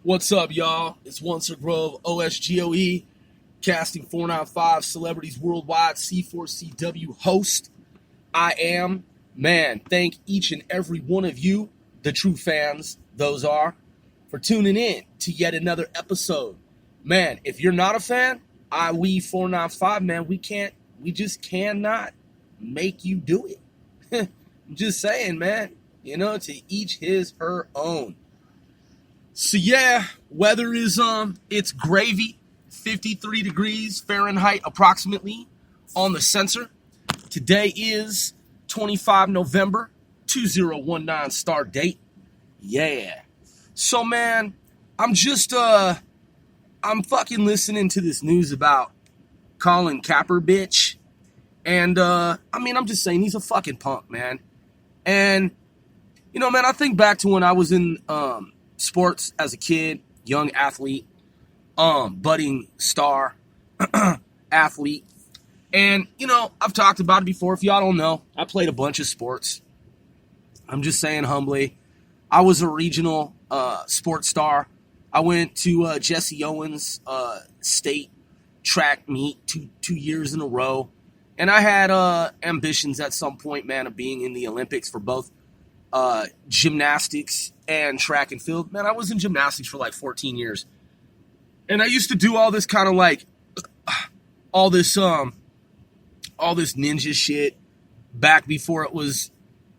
What's up, y'all? It's Once a Grove OSGOE, casting 495 celebrities worldwide, C4CW host. I am, man, thank each and every one of you, the true fans, those are, for tuning in to yet another episode. Man, if you're not a fan, we 495, man, we just cannot make you do it. I'm just saying, man, to each his, her own. So yeah, weather is it's gravy, 53 degrees Fahrenheit approximately on the sensor. Today is 25 November 2019 start date. Yeah. So man, I'm fucking listening to this news about Colin Kaepernick, bitch. And I'm just saying he's a fucking punk, man. And man, I think back to when I was in sports as a kid, young athlete, budding star athlete. And, I've talked about it before. If y'all don't know, I played a bunch of sports. I'm just saying humbly, I was a regional sports star. I went to Jesse Owens state track meet two years in a row. And I had ambitions at some point, man, of being in the Olympics for both gymnastics and track and field. Man, I was in gymnastics for like 14 years. And I used to do all this kind of like all this ninja shit back before it was,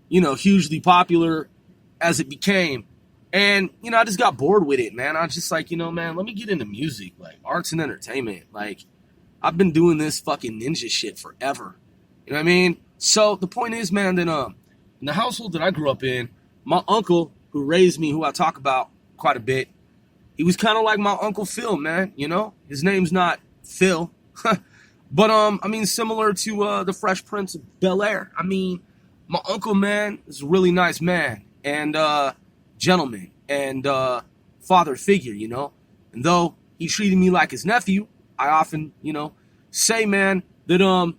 hugely popular as it became. And, I just got bored with it, man. I was just like, man, let me get into music, like arts and entertainment. Like, I've been doing this fucking ninja shit forever. You know what I mean? So the point is, man, that in the household that I grew up in, my uncle who raised me, who I talk about quite a bit, he was kind of like my Uncle Phil, man. His name's not Phil, but similar to the Fresh Prince of Bel-Air. My uncle, man, is a really nice man and gentleman and father figure, And though he treated me like his nephew, I often, say, man, that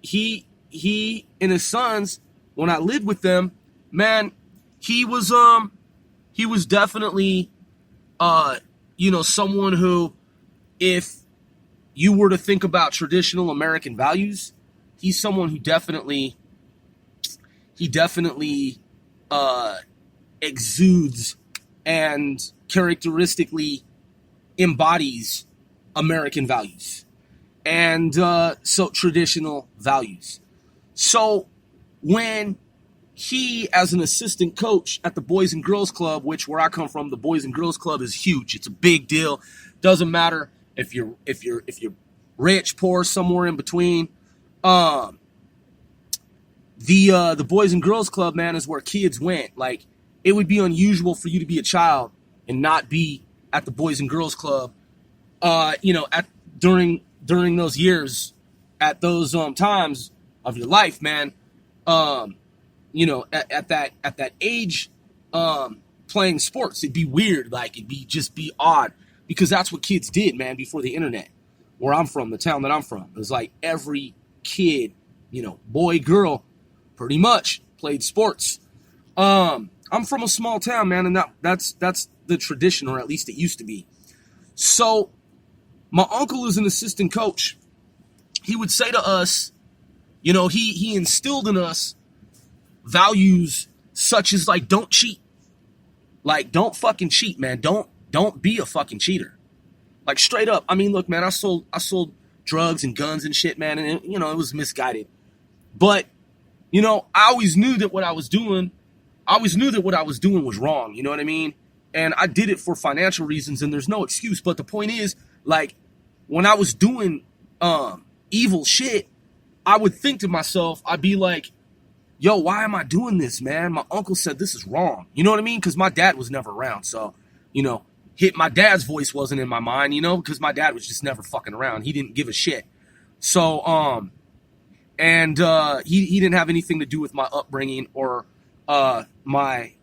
he and his sons, when I lived with them, man, he was definitely someone who, if you were to think about traditional American values, he's someone who definitely exudes and characteristically embodies American values and so traditional values. So when he, as an assistant coach at the Boys and Girls Club, which where I come from, the Boys and Girls Club is huge. It's a big deal. Doesn't matter if you're rich, poor, somewhere in between. The Boys and Girls Club, man, is where kids went. Like, it would be unusual for you to be a child and not be at the Boys and Girls Club. During those years, at those times of your life, man. At that age, playing sports, it'd be weird. Like, it'd be odd, because that's what kids did, man, before the internet. Where I'm from, the town that I'm from, it was like every kid, boy, girl, pretty much played sports. I'm from a small town, man, and that's the tradition, or at least it used to be. So my uncle is an assistant coach. He would say to us, he instilled in us values such as, like, don't cheat. Like, don't fucking cheat, man. Don't be a fucking cheater. Like, straight up. Look, man, I sold drugs and guns and shit, man, and it was misguided. But, I always knew that what I was doing was wrong, you know what I mean? And I did it for financial reasons, and there's no excuse. But the point is, like, when I was doing evil shit, I would think to myself, I'd be like, yo, why am I doing this, man? My uncle said this is wrong. You know what I mean? Because my dad was never around. So, my dad's voice wasn't in my mind, because my dad was just never fucking around. He didn't give a shit. So, he didn't have anything to do with my upbringing or my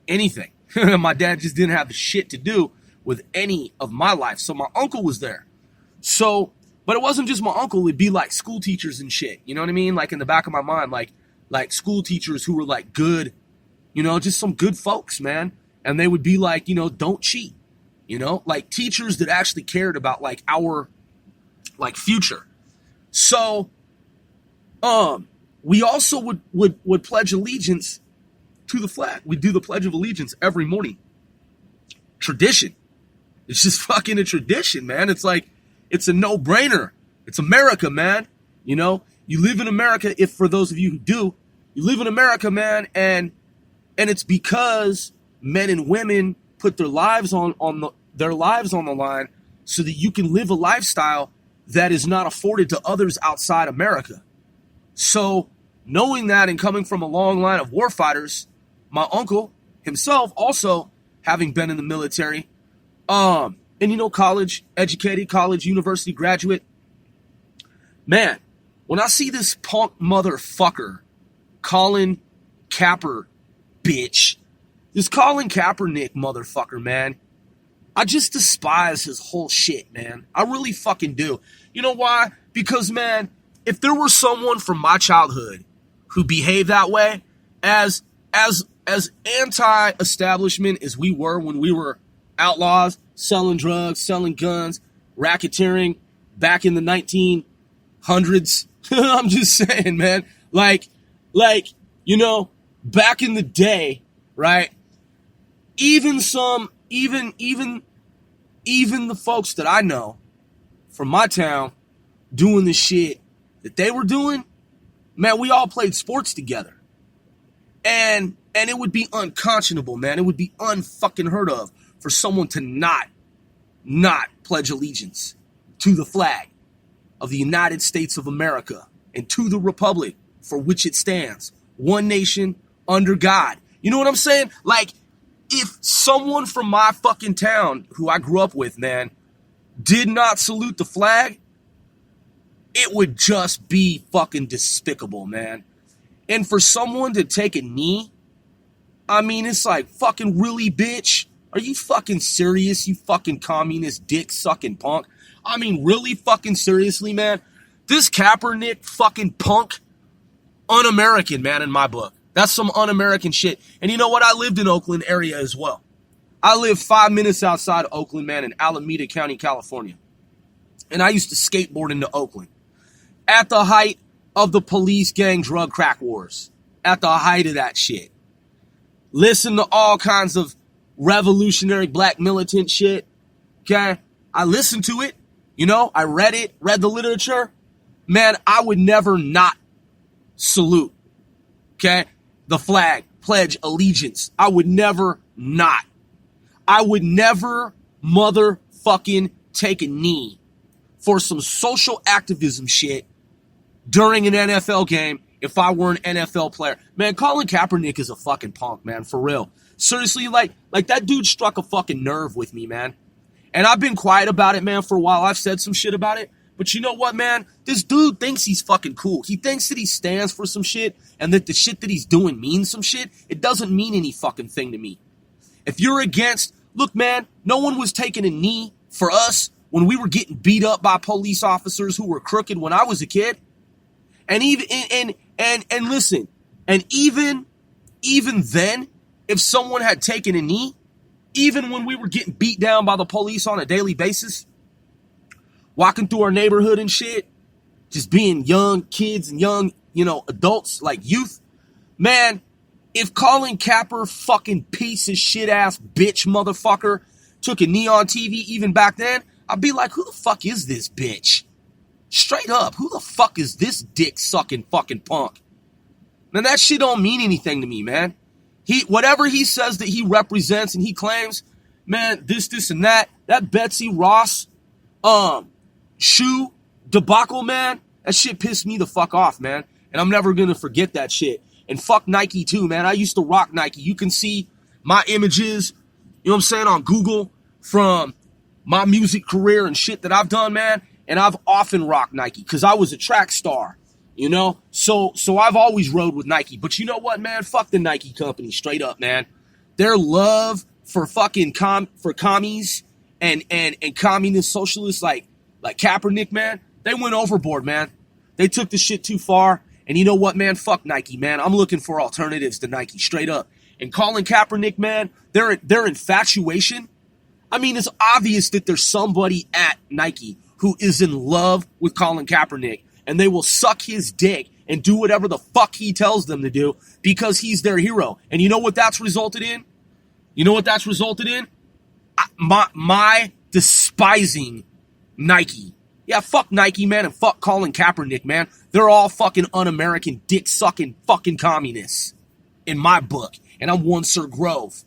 anything. My dad just didn't have the shit to do with any of my life. So my uncle was there. So, but it wasn't just my uncle. It'd be like school teachers and shit. You know what I mean? Like, in the back of my mind, like school teachers who were like good, just some good folks, man. And they would be like, don't cheat. Like teachers that actually cared about like our like future. So we also would pledge allegiance to the flag. We do the Pledge of Allegiance every morning. Tradition. It's just fucking a tradition, man. It's like, it's a no-brainer. It's America, man. You live in America. If for those of you who do, you live in America, man, and it's because men and women put their lives on the line so that you can live a lifestyle that is not afforded to others outside America. So, knowing that and coming from a long line of warfighters, my uncle himself also having been in the military, and college educated, college, university graduate, man, when I see this punk motherfucker, Colin Kaepernick, bitch, this Colin Kaepernick motherfucker, man, I just despise his whole shit, man. I really fucking do. You know why? Because, man, if there were someone from my childhood who behaved that way, as anti-establishment as we were when we were outlaws, selling drugs, selling guns, racketeering back in the 1900s, I'm just saying, man, like, back in the day, right? Even the folks that I know from my town doing the shit that they were doing, man, we all played sports together. And it would be unconscionable, man. It would be unfucking heard of for someone to not pledge allegiance to the flag of the United States of America and to the republic for which it stands. One nation under God. You know what I'm saying? Like, if someone from my fucking town who I grew up with, man, did not salute the flag, it would just be fucking despicable, man. And for someone to take a knee, I mean, it's like, fucking really, bitch? Are you fucking serious, you fucking communist dick-sucking punk? I mean, really fucking seriously, man? This Kaepernick fucking punk, un-American, man, in my book. That's some un-American shit. And you know what? I lived in Oakland area as well. I lived 5 minutes outside of Oakland, man, in Alameda County, California. And I used to skateboard into Oakland. At the height of the police gang drug crack wars. At the height of that shit. Listen to all kinds of revolutionary black militant shit. Okay? I listened to it. I read it, read the literature. Man, I would never not salute. Okay? The flag, pledge allegiance. I would never not. I would never motherfucking take a knee for some social activism shit during an NFL game if I were an NFL player. Man, Colin Kaepernick is a fucking punk, man, for real. Seriously, like that dude struck a fucking nerve with me, man. And I've been quiet about it, man, for a while. I've said some shit about it. But you know what, man? This dude thinks he's fucking cool. He thinks that he stands for some shit and that the shit that he's doing means some shit. It doesn't mean any fucking thing to me. If you're against, look, man, no one was taking a knee for us when we were getting beat up by police officers who were crooked when I was a kid. And listen, and even then, if someone had taken a knee, even when we were getting beat down by the police on a daily basis, walking through our neighborhood and shit, just being young kids and young, adults, like youth, man, if Colin Kaepernick, fucking piece of shit ass bitch motherfucker, took a knee on TV even back then, I'd be like, who the fuck is this bitch? Straight up, who the fuck is this dick sucking fucking punk? Man, that shit don't mean anything to me, man. Whatever he says that he represents and he claims, man, this and that Betsy Ross, shoe debacle, man, that shit pissed me the fuck off, man. And I'm never gonna forget that shit. And fuck Nike too, man. I used to rock Nike. You can see my images, on Google from my music career and shit that I've done, man. And I've often rocked Nike because I was a track star, So I've always rode with Nike. But you know what, man? Fuck the Nike company, straight up, man. Their love for fucking for commies and communist socialists like Kaepernick, man, they went overboard, man. They took the shit too far. And you know what, man? Fuck Nike, man. I'm looking for alternatives to Nike, straight up. And Colin Kaepernick, man, their infatuation. I mean, it's obvious that there's somebody at Nike who is in love with Colin Kaepernick, and they will suck his dick and do whatever the fuck he tells them to do because he's their hero. And you know what that's resulted in? You know what that's resulted in? My despising Nike. Yeah, fuck Nike, man, and fuck Colin Kaepernick, man. They're all fucking un-American, dick-sucking fucking communists in my book. And I'm one Sir Grove.